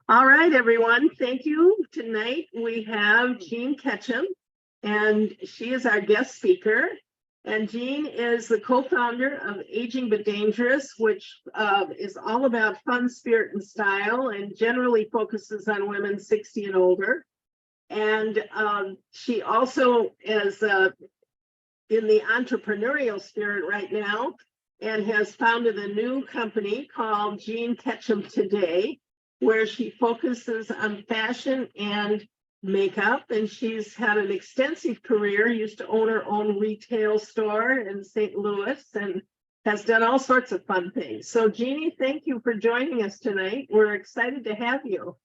All right, everyone. Thank you. Tonight we have Jean Ketcham, and she is our guest speaker. And Jean is the co-founder of Aging But Dangerous, which is all about fun, spirit, and style, and generally focuses on women 60 and older. And she also is in the entrepreneurial spirit right now and has founded a new company called Jean Ketcham Today, where she focuses on fashion and makeup. And she's had an extensive career, used to own her own retail store in St. Louis, and has done all sorts of fun things. So Jeannie, thank you for joining us tonight. We're excited to have you.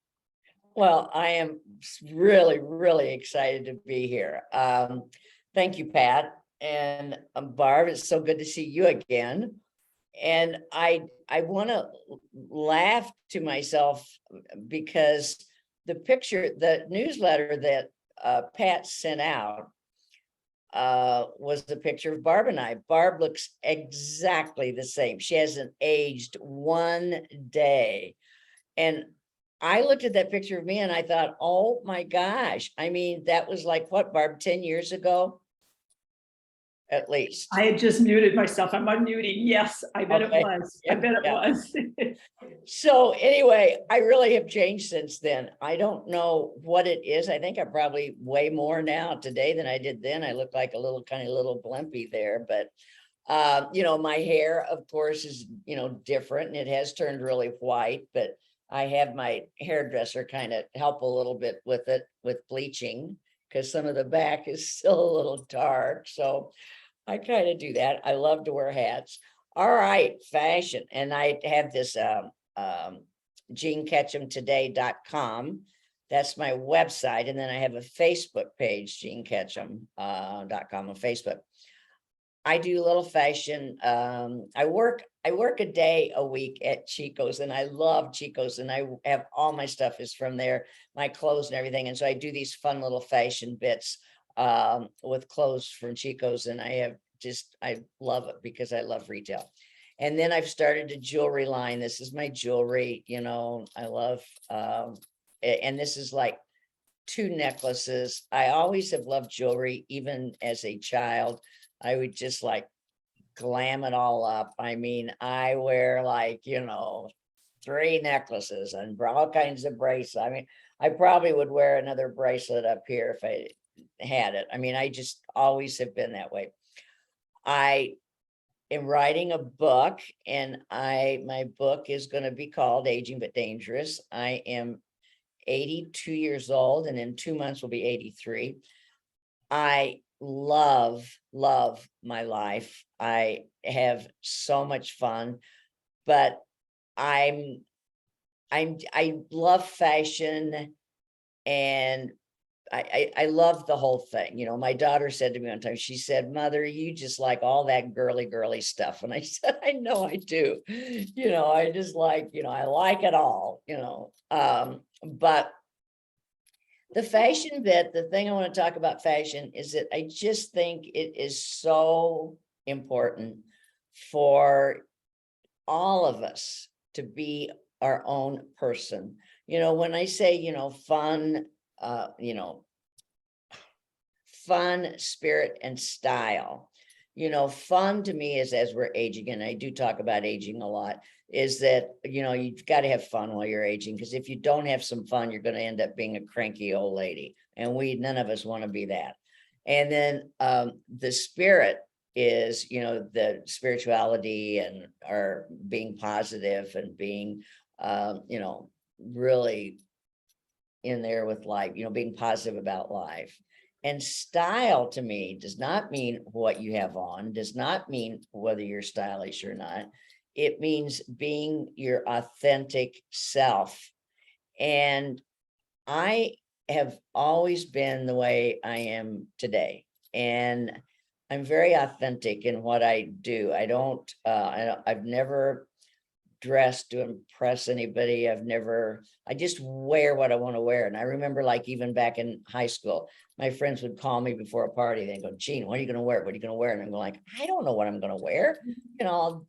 Well, I am really, really excited to be here. Thank you, Pat. And Barb, it's so good to see you again. And I want to laugh to myself because the newsletter that Pat sent out was the picture of Barb and I. Barb looks exactly the same. She hasn't aged one day. And I looked at that picture of me and I thought, oh my gosh. I mean, that was like what, Barb, 10 years ago? At least. I had just muted myself. I'm unmuting. Yes, I bet Okay. it was. I bet it was. So anyway, I really have changed since then. I don't know what it is. I think I probably weigh more now today than I did then. I look like a little blimpy there, but my hair, of course, is, different, and it has turned really white, but I have my hairdresser kind of help a little bit with it, with bleaching, because some of the back is still a little dark. So I kind of do that. I love to wear hats. All right, fashion. And I have this jeanketchamtoday.com. That's my website. And then I have a Facebook page, jeanketcham.com on Facebook. I do a little fashion. I work a day a week at Chico's, and I love Chico's, and I have all my stuff is from there, my clothes and everything. And so I do these fun little fashion bits with clothes from Chico's, and I love it because I love retail. And then I've started a jewelry line. This is my jewelry, I love, and this is like 2 necklaces. I always have loved jewelry, even as a child. I would just like glam it all up. I mean, I wear 3 necklaces and all kinds of bracelets. I mean, I probably would wear another bracelet up here if I had it. I mean, I just always have been that way. I am writing a book, and my book is going to be called Aging But Dangerous. I am 82 years old, and in 2 months will be 83. I love my life. I have so much fun, but I love fashion, and I love the whole thing. My daughter said to me one time, she said, "Mother, you just like all that girly stuff." And I said, I know I do. I just like, I like it all, but the fashion bit, the thing I want to talk about fashion is that I just think it is so important for all of us to be our own person. When I say, fun, fun, spirit, and style, fun to me is, as we're aging, and I do talk about aging a lot, is that, you've got to have fun while you're aging, because if you don't have some fun, you're going to end up being a cranky old lady. And none of us want to be that. And then the spirit is, the spirituality and our being positive and being, really in there with life, being positive about life. And style to me does not mean what you have on, does not mean whether you're stylish or not. It means being your authentic self. And I have always been the way I am today. And I'm very authentic in what I do. I've never dress to impress anybody. I just wear what I want to wear. And I remember like even back in high school, my friends would call me before a party. They'd go, Gene, what are you going to wear? What are you going to wear? And I'm like, I don't know what I'm going to wear. I'll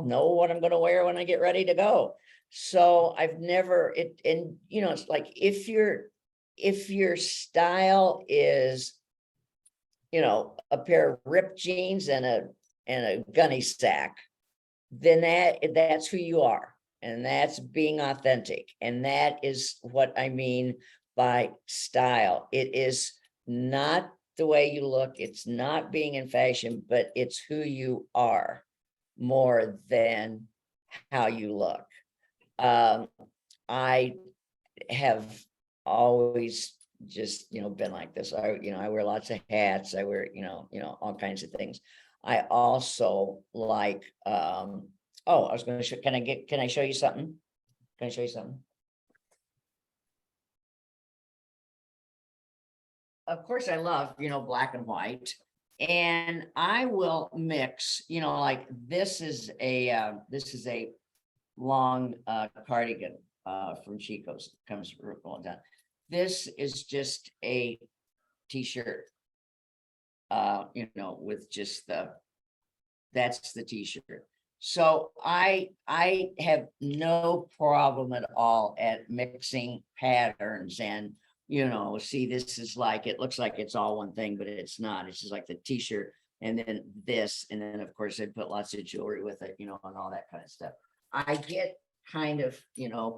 know what I'm going to wear when I get ready to go. So I've never, it's like, if your style is, a pair of ripped jeans and a gunny sack, then that's who you are. And that's being authentic. And that is what I mean by style. It is not the way you look. It's not being in fashion, but it's who you are more than how you look. I have always just, been like this. I wear lots of hats. I wear, all kinds of things. I also like, I was going to show, can I show you something? Can I show you something? Of course I love, black and white, and I will mix, like this is a long cardigan from Chico's, comes rolling down. This is just a t-shirt, with just that's the t-shirt. So I have no problem at all at mixing patterns and, see, this is like, it looks like it's all one thing, but it's not. It's just like the t-shirt and then this, and then of course I put lots of jewelry with it, and all that kind of stuff. I get kind of,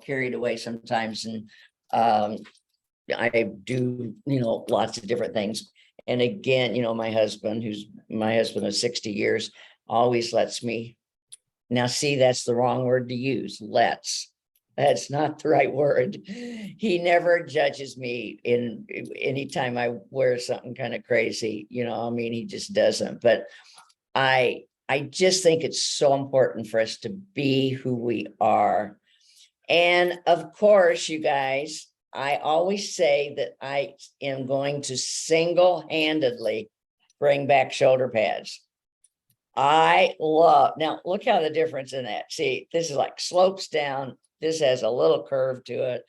carried away sometimes, and I do, lots of different things. And again, my husband of 60 years always lets me. Now, see, that's the wrong word to use. That's not the right word. He never judges me in anytime I wear something kind of crazy, he just doesn't. But I just think it's so important for us to be who we are. And of course, you guys, I always say that I am going to single-handedly bring back shoulder pads. Now look how the difference in that. See, this is like slopes down. This has a little curve to it.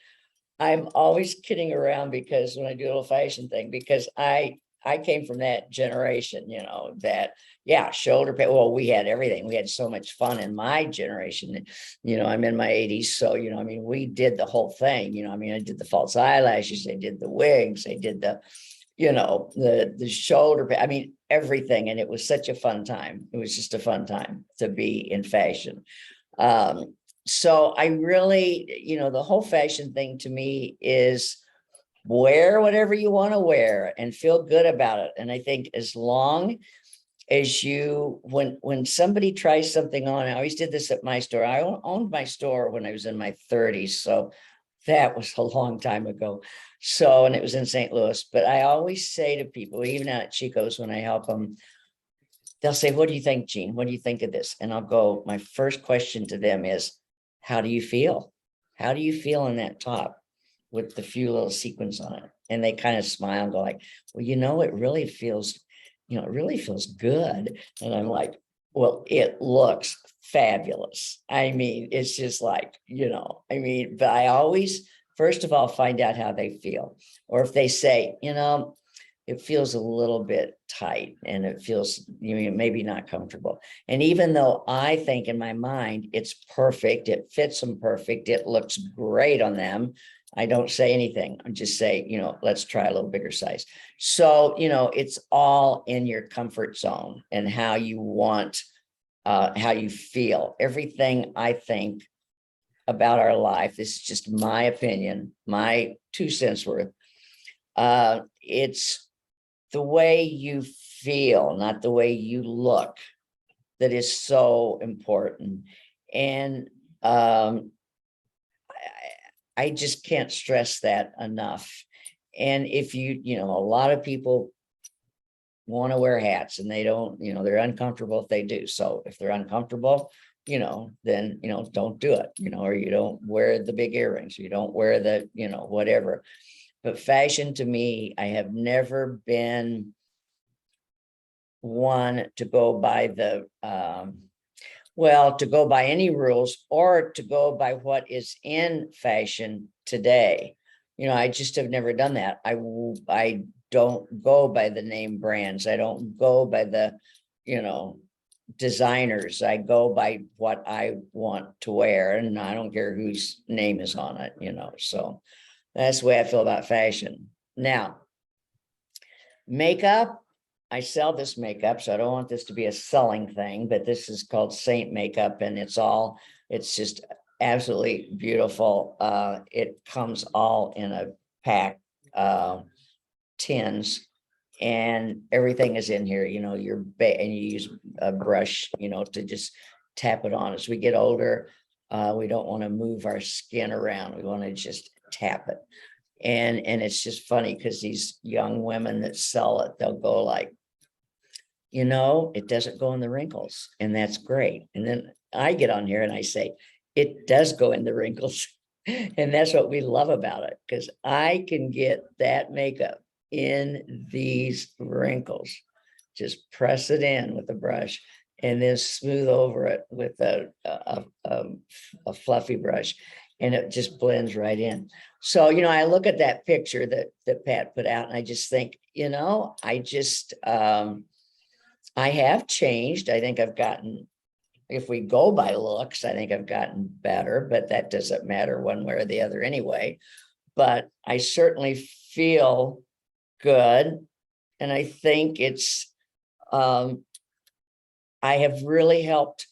I'm always kidding around because when I do a little fashion thing, because I came from that generation, shoulder pad. Well, we had everything. We had so much fun in my generation. I'm in my 80s. So, we did the whole thing. I did the false eyelashes, I did the wigs, I did the shoulder pad, everything. And it was such a fun time. It was just a fun time to be in fashion. So I really, the whole fashion thing to me is wear whatever you want to wear and feel good about it. And I think as long as when somebody tries something on, I always did this at my store. I owned my store when I was in my 30s. So that was a long time ago. So, and it was in St. Louis, but I always say to people, even out at Chico's, when I help them, they'll say, what do you think, Gene? What do you think of this? And I'll go, my first question to them is, how do you feel? How do you feel in that top with the few little sequins on it? And they kind of smile and go like, well, it really feels, good. And I'm like, well, it looks fabulous. It's just like, but I always, first of all, find out how they feel. Or if they say, it feels a little bit tight and it feels, maybe not comfortable. And even though I think in my mind, it's perfect, it fits them perfect, it looks great on them, I don't say anything. I just say, let's try a little bigger size. So, it's all in your comfort zone and how you want, how you feel. Everything I think about our life, this is just my opinion, my 2 cents worth. It's the way you feel, not the way you look, that is so important. And I just can't stress that enough. And if a lot of people want to wear hats and they don't, they're uncomfortable if they do. So if they're uncomfortable, then, don't do it, or you don't wear the big earrings, or you don't wear the, whatever. But fashion to me, I have never been one to go by the, Well, to go by any rules or to go by what is in fashion today. I just have never done that. I don't go by the name brands. I don't go by the, designers. I go by what I want to wear, and I don't care whose name is on it, so that's the way I feel about fashion. Now, makeup, I sell this makeup, so I don't want this to be a selling thing, but this is called Saint Makeup, and it's just absolutely beautiful. It comes all in a pack, tins, and everything is in here, and you use a brush, to just tap it on. As we get older, we don't want to move our skin around. We want to just tap it. And it's just funny because these young women that sell it, they'll go like, it doesn't go in the wrinkles, and that's great. And then I get on here and I say, it does go in the wrinkles. And that's what we love about it, because I can get that makeup in these wrinkles. Just press it in with a brush and then smooth over it with a fluffy brush, and it just blends right in. So, I look at that picture that Pat put out, and I just think, I have changed. I think I've gotten, if we go by looks, I think I've gotten better, but that doesn't matter one way or the other anyway. But I certainly feel good. And I think I have really helped.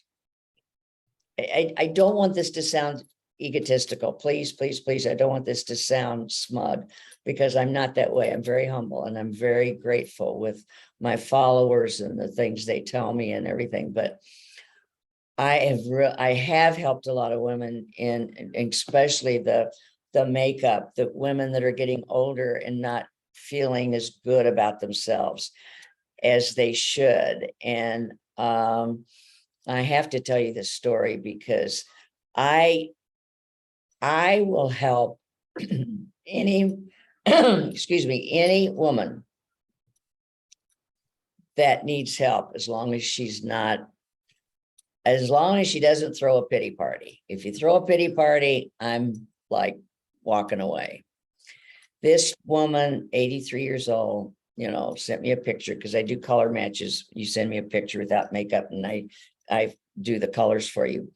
I don't want this to sound egotistical. Please, please, please. I don't want this to sound smug, because I'm not that way. I'm very humble, and I'm very grateful with my followers and the things they tell me and everything. But I have helped a lot of women in, especially the makeup, the women that are getting older and not feeling as good about themselves as they should. And I have to tell you this story, because I will help any excuse me, any woman that needs help, as long as she doesn't throw a pity party. If you throw a pity party, I'm like walking away. This woman, 83 years old, sent me a picture, because I do color matches. You send me a picture without makeup, and I do the colors for you.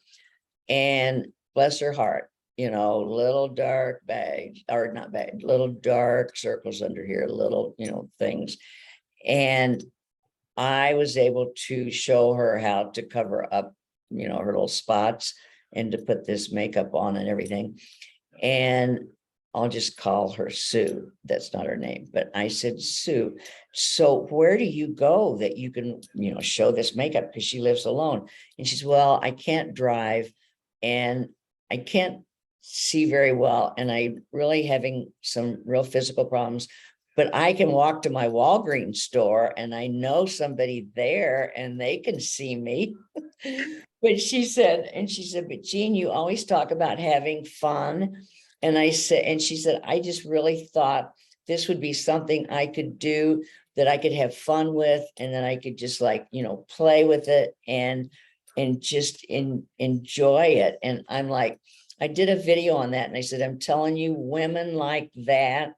And bless her heart, little dark bags, or not bag, little dark circles under here, little, things. And I was able to show her how to cover up, her little spots, and to put this makeup on and everything. And I'll just call her Sue. That's not her name, but I said, Sue, so where do you go that you can, show this makeup? Because she lives alone. And she says, well, I can't drive, and I can't see very well, and I'm really having some real physical problems, but I can walk to my Walgreens store, and I know somebody there, and they can see me. But she said, but Jean, you always talk about having fun. And she said, I just really thought this would be something I could do, that I could have fun with, and then I could just play with it and just enjoy it. And I'm like, I did a video on that, and I said, I'm telling you, women like that,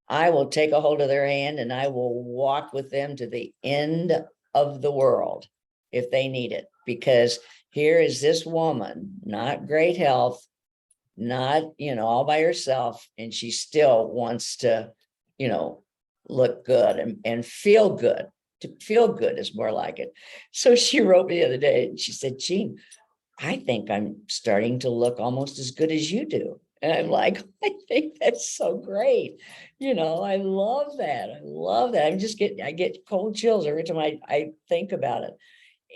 I will take a hold of their hand and I will walk with them to the end of the world if they need it. Because here is this woman, not great health, not, all by herself, and she still wants to, look good and feel good. To feel good is more like it. So she wrote me the other day, and she said, Jean, I think I'm starting to look almost as good as you do. And I'm like, I think that's so great. I love that. I love that. I get cold chills every time I think about it.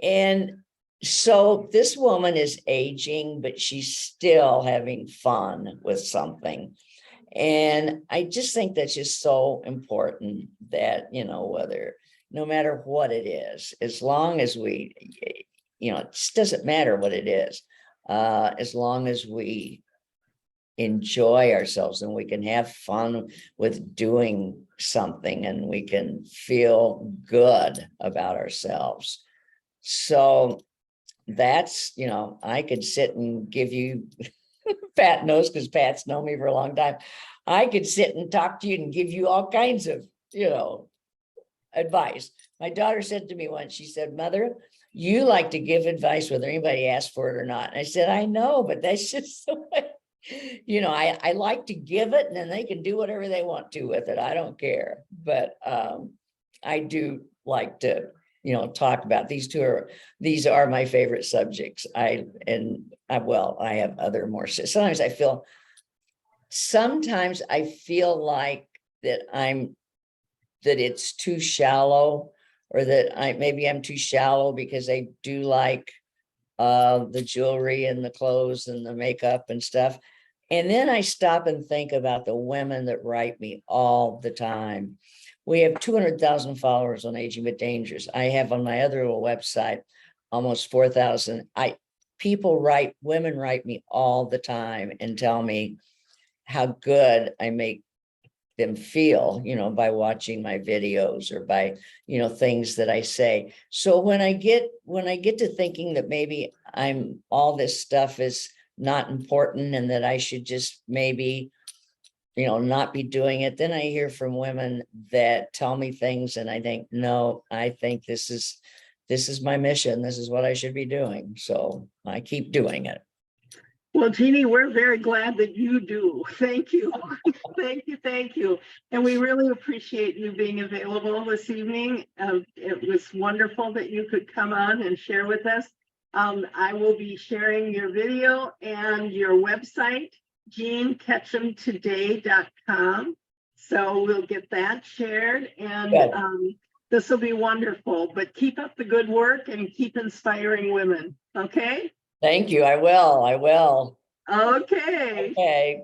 And so this woman is aging, but she's still having fun with something. And I just think that's just so important, that, no matter what it is, as long as we, it just doesn't matter what it is, as long as we enjoy ourselves and we can have fun with doing something, and we can feel good about ourselves. So that's, I could sit and give you, Pat knows because Pat's known me for a long time. I could sit and talk to you and give you all kinds of, advice. My daughter said to me once, she said, Mother, you like to give advice whether anybody asks for it or not. And I said, I know, but that's just the way, I like to give it and then they can do whatever they want to with it. I don't care. But I do like to, talk about these are my favorite subjects. I have other more, sometimes I feel like that it's too shallow, or that I'm too shallow because I do like the jewelry and the clothes and the makeup and stuff. And then I stop and think about the women that write me all the time. We have 200,000 followers on Aging But Dangerous. I have on my other little website almost 4,000. Women write me all the time and tell me how good I make them feel, by watching my videos or by, things that I say. So when I get to thinking that maybe all this stuff is not important and that I should just maybe, not be doing it, then I hear from women that tell me things and I think, no, I think this is my mission. This is what I should be doing. So I keep doing it. Well, Jeannie, we're very glad that you do. Thank you. Thank you. And we really appreciate you being available this evening. It was wonderful that you could come on and share with us. I will be sharing your video and your website, jeanketchamtoday.com. So we'll get that shared, and this will be wonderful. But keep up the good work and keep inspiring women. Okay? Thank you. I will. Okay. Okay.